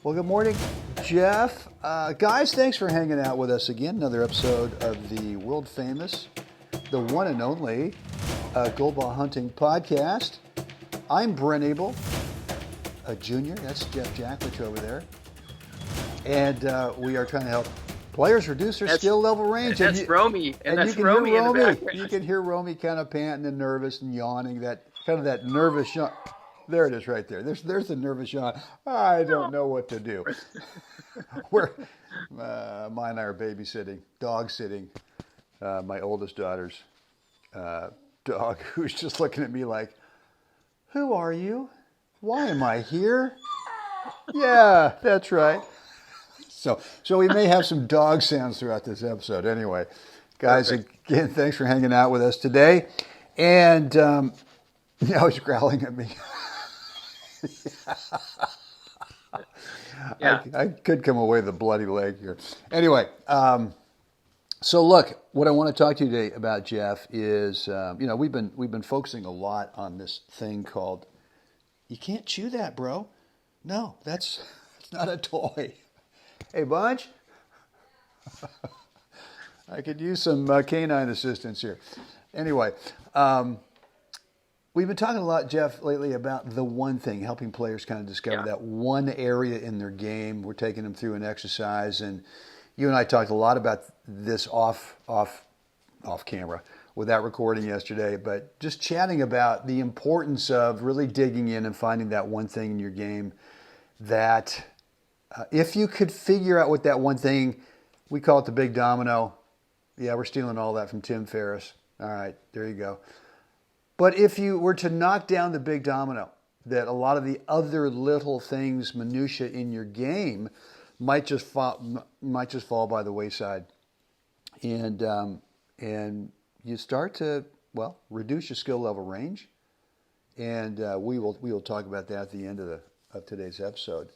Well, good morning, Jeff. Guys, thanks for hanging out with us again. Another episode of the world famous, the one and only Gold Ball Hunting Podcast. I'm Brent Abel, a junior. That's Jeff Jacklich over there. And we are trying to help players reduce their skill level range. That's Romy. And that's Romy in the background. You can hear Romy kind of panting and nervous and yawning, that nervous yawn. There it is right there. There's the nervous yawn. I don't know what to do. Mine and I are babysitting, dog sitting, my oldest daughter's dog, who's just looking at me like, who are you? Why am I here? Yeah, that's right. So we may have some dog sounds throughout this episode. Anyway, guys, again, thanks for hanging out with us today. And now he's growling at me. Yeah. I could come away with a bloody leg here. Anyway, so look, what I want to talk to you today about, Jeff, is we've been focusing a lot on this thing called, you can't chew that, bro. No, it's not a toy. Hey, Bunch, I could use some canine assistance here. Anyway, we've been talking a lot, Jeff, lately about the one thing, helping players kind of discover that one area in their game. We're taking them through an exercise, and you and I talked a lot about this off camera without recording yesterday, but just chatting about the importance of really digging in and finding that one thing in your game that if you could figure out what that one thing, we call it the big domino. Yeah, we're stealing all that from Tim Ferriss. All right, there you go. But if you were to knock down the big domino, that a lot of the other little things, minutia in your game, might just fall by the wayside, and you start to reduce your skill level range, and we will talk about that at the end of today's episode.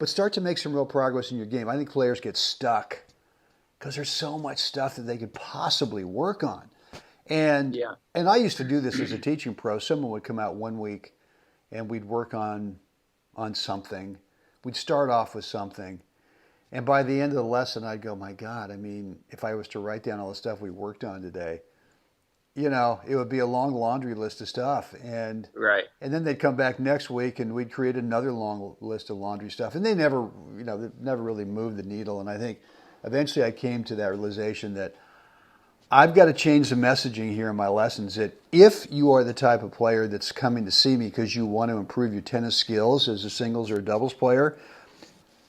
But start to make some real progress in your game. I think players get stuck because there's so much stuff that they could possibly work on. And I used to do this as a teaching pro. Someone would come out one week and we'd work on something. We'd start off with something. And by the end of the lesson, I'd go, my God, I mean, if I was to write down all the stuff we worked on today, it would be a long laundry list of stuff. And then they'd come back next week and we'd create another long list of laundry stuff. And they never really moved the needle. And I think eventually I came to that realization that I've got to change the messaging here in my lessons, that if you are the type of player that's coming to see me because you want to improve your tennis skills as a singles or a doubles player,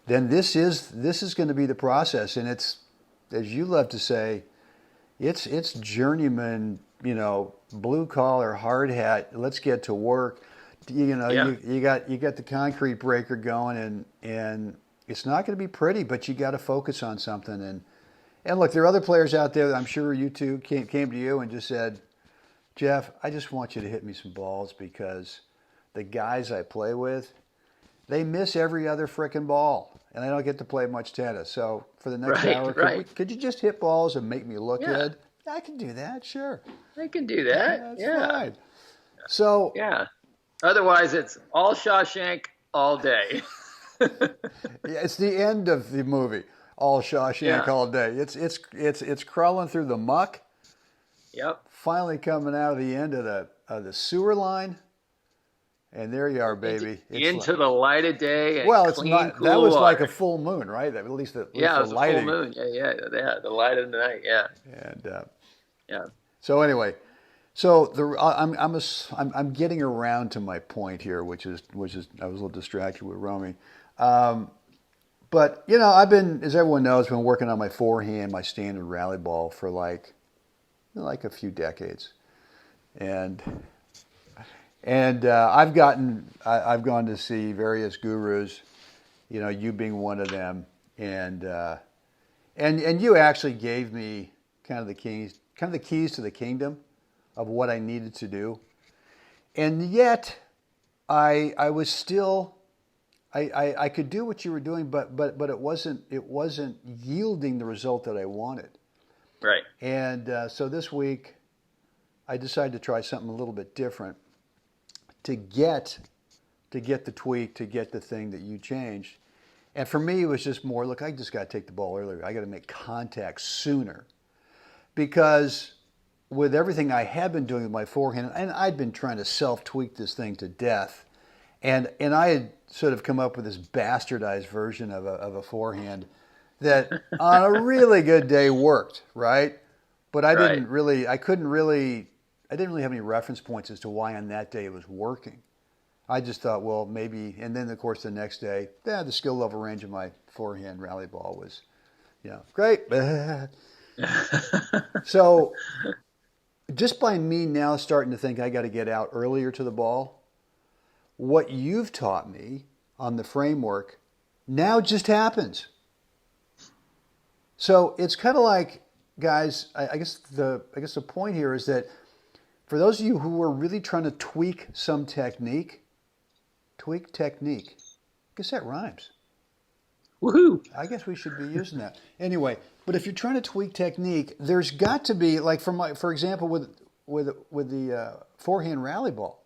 then this is going to be the process. And it's, as you love to say, it's journeyman, blue collar, hard hat. Let's get to work. You got the concrete breaker going, and it's not going to be pretty, but you got to focus on something. And look, there are other players out there that I'm sure you two came to you and just said, Jeff, I just want you to hit me some balls because the guys I play with, they miss every other frickin' ball, and I don't get to play much tennis. So for the next hour, could you just hit balls and make me look good? I can do that, sure. I can do that. That's fine. So otherwise, it's all Shawshank all day. It's the end of the movie. All Shawshank all day. It's crawling through the muck. Yep. Finally coming out of the end of the sewer line, and there you are, baby. Into the light of day. And it's not. That was like a full moon, right? At least the it was lighting. A full moon. Yeah. The light of the night. Yeah. And So anyway, I'm getting around to my point here, which is I was a little distracted with Romy. But, I've been, as everyone knows, been working on my forehand, my standard rally ball for like a few decades. And I've gone to see various gurus, you being one of them. And you actually gave me kind of the keys to the kingdom of what I needed to do. And yet I was still, I could do what you were doing, but it wasn't yielding the result that I wanted. Right. And so this week, I decided to try something a little bit different to get the tweak, to get the thing that you changed. And for me, it was just more, look, I just got to take the ball earlier. I got to make contact sooner. Because with everything I had been doing with my forehand, and I'd been trying to self-tweak this thing to death, and I had sort of come up with this bastardized version of a forehand that on a really good day worked, right? But I didn't really have any reference points as to why on that day it was working. I just thought, well, maybe, and then of course the next day, the skill level range of my forehand rally ball was, great. So just by me now starting to think I got to get out earlier to the ball, what you've taught me on the framework now just happens. So it's kind of like, guys, I guess the point here is that for those of you who are really trying to tweak some technique, I guess that rhymes. Woohoo! I guess we should be using that. Anyway, but if you're trying to tweak technique, there's got to be, like for example, with the forehand rally ball,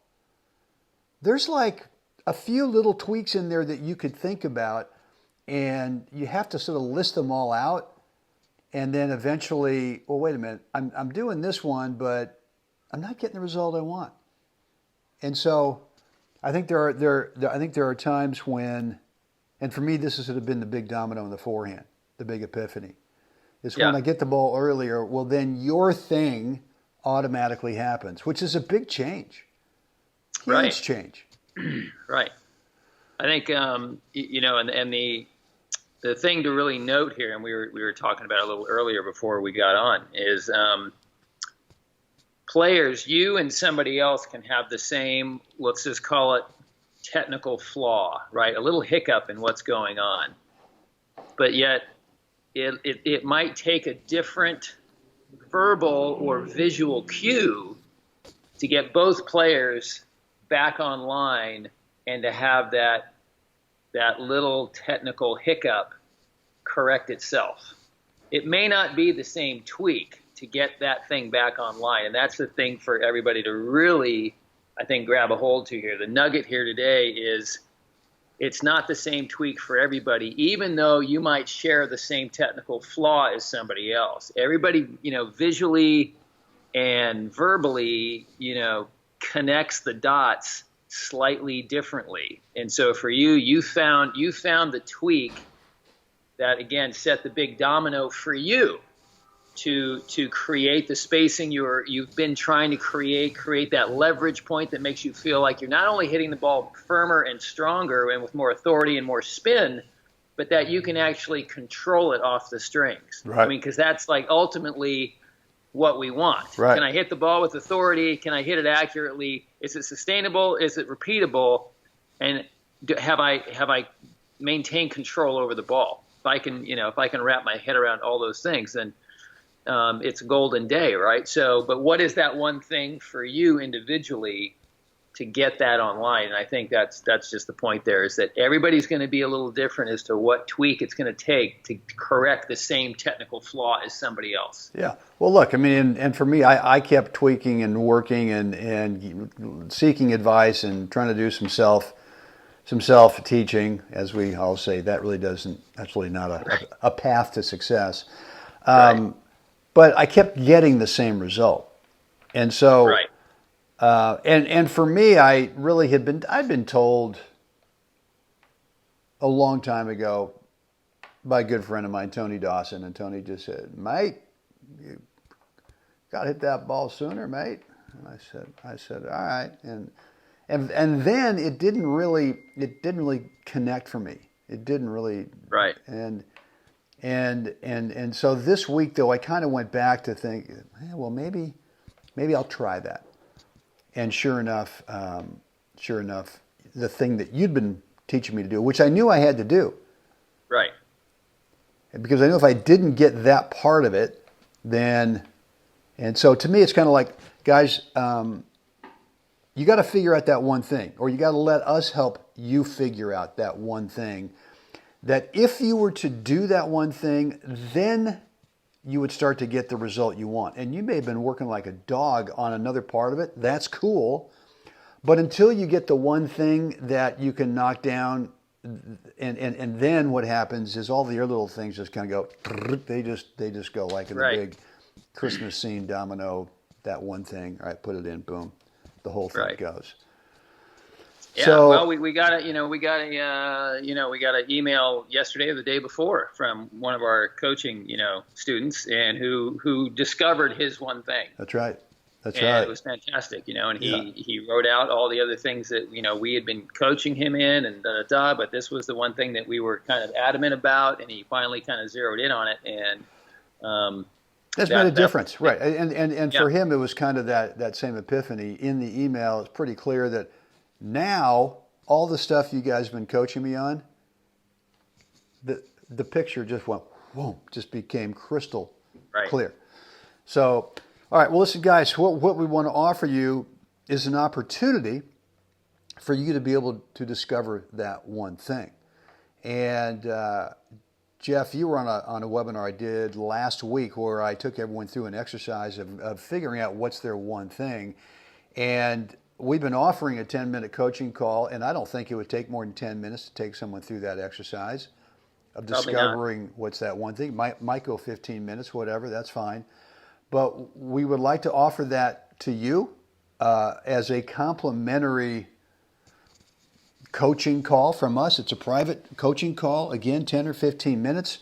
there's like a few little tweaks in there that you could think about, and you have to sort of list them all out, and then eventually, well, wait a minute, I'm doing this one, but I'm not getting the result I want. And so I think there are times when, and for me, this has sort of been the big domino in the forehand, the big epiphany. Is when I get the ball earlier, well, then your thing automatically happens, which is a big change. Huge change. Right. I think, and the thing to really note here, and we were talking about it a little earlier before we got on, is players, you and somebody else can have the same, let's just call it technical flaw, right? A little hiccup in what's going on. But yet it might take a different verbal or visual cue to get both players back online and to have that little technical hiccup correct itself. It may not be the same tweak to get that thing back online, and that's the thing for everybody to really, I think, grab a hold to here. The nugget here today is it's not the same tweak for everybody, even though you might share the same technical flaw as somebody else. Everybody, visually and verbally, connects the dots slightly differently. And so for you, you found the tweak that, again, set the big domino for you to create the spacing you've been trying to create that leverage point that makes you feel like you're not only hitting the ball firmer and stronger and with more authority and more spin, but that you can actually control it off the strings. Right. I mean, because that's like ultimately what we want. Right. Can I hit the ball with authority? Can I hit it accurately? Is it sustainable? Is it repeatable? And have I maintained control over the ball? If I can wrap my head around all those things, then it's a golden day, right? So, but what is that one thing for you individually to get that online? And I think that's just the point there, is that everybody's going to be a little different as to what tweak it's going to take to correct the same technical flaw as somebody else. Yeah. Well, look, I mean, and for me, I kept tweaking and working and seeking advice and trying to do some self-teaching, as we all say. That's really not a path to success. Right. But I kept getting the same result. And so, right. And for me, I'd been told a long time ago by a good friend of mine, Tony Dawson, and Tony just said, "Mate, you got to hit that ball sooner, mate." And I said, "All right." And then it didn't really connect for me. It didn't really. Right. And so this week, though, I kind of went back to think, well, maybe I'll try that. And sure enough, the thing that you'd been teaching me to do, which I knew I had to do. Right. Because I knew if I didn't get that part of it, then, and so to me, it's kind of like, guys, you got to figure out that one thing, or you got to let us help you figure out that one thing. That if you were to do that one thing, then you would start to get the result you want. And you may have been working like a dog on another part of it. That's cool. But until you get the one thing that you can knock down and then what happens is all the other little things just kind of go. They just go like in the big Christmas scene domino. That one thing, all right, put it in, boom, the whole thing goes. Yeah, so, well, we got an email yesterday or the day before from one of our coaching, students, and who discovered his one thing. That's right. That's and right. It was fantastic, and he wrote out all the other things that, we had been coaching him in and but this was the one thing that we were kind of adamant about, and he finally kind of zeroed in on it, and that's made a difference, right? And for him, it was kind of that same epiphany. In the email, it's pretty clear that now all the stuff you guys have been coaching me on, the picture just went, whoa, just became crystal clear. So, all right, well, listen, guys, what we want to offer you is an opportunity for you to be able to discover that one thing. And Jeff, you were on a webinar I did last week where I took everyone through an exercise of figuring out what's their one thing. And we've been offering a 10-minute coaching call, and I don't think it would take more than 10 minutes to take someone through that exercise of discovering what's that one thing. Might go 15 minutes, whatever, that's fine. But we would like to offer that to you as a complimentary coaching call from us. It's a private coaching call, again, 10 or 15 minutes.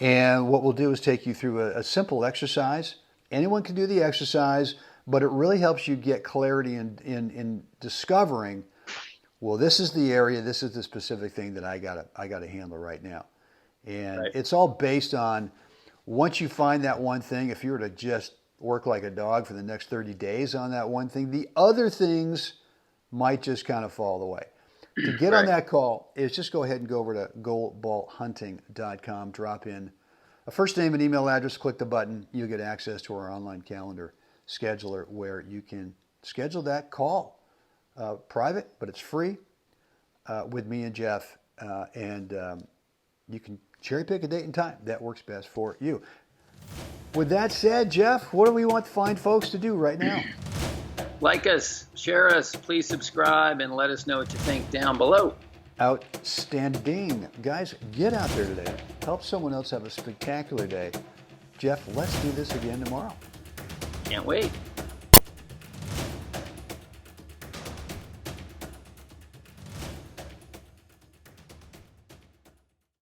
And what we'll do is take you through a simple exercise. Anyone can do the exercise, but it really helps you get clarity in discovering, well, this is the area, this is the specific thing that I gotta handle right now. And it's all based on, once you find that one thing, if you were to just work like a dog for the next 30 days on that one thing, the other things might just kind of fall away. To get on that call is just go ahead and go over to goalballhunting.com, drop in a first name and email address, click the button. You'll get access to our online calendar scheduler where you can schedule that call. Private, but it's free with me and Jeff. And you can cherry pick a date and time that works best for you. With that said, Jeff, what do we want to find folks to do right now? Like us, share us, please subscribe, and let us know what you think down below. Outstanding. Guys, get out there today. Help someone else have a spectacular day. Jeff, let's do this again tomorrow. Can't wait.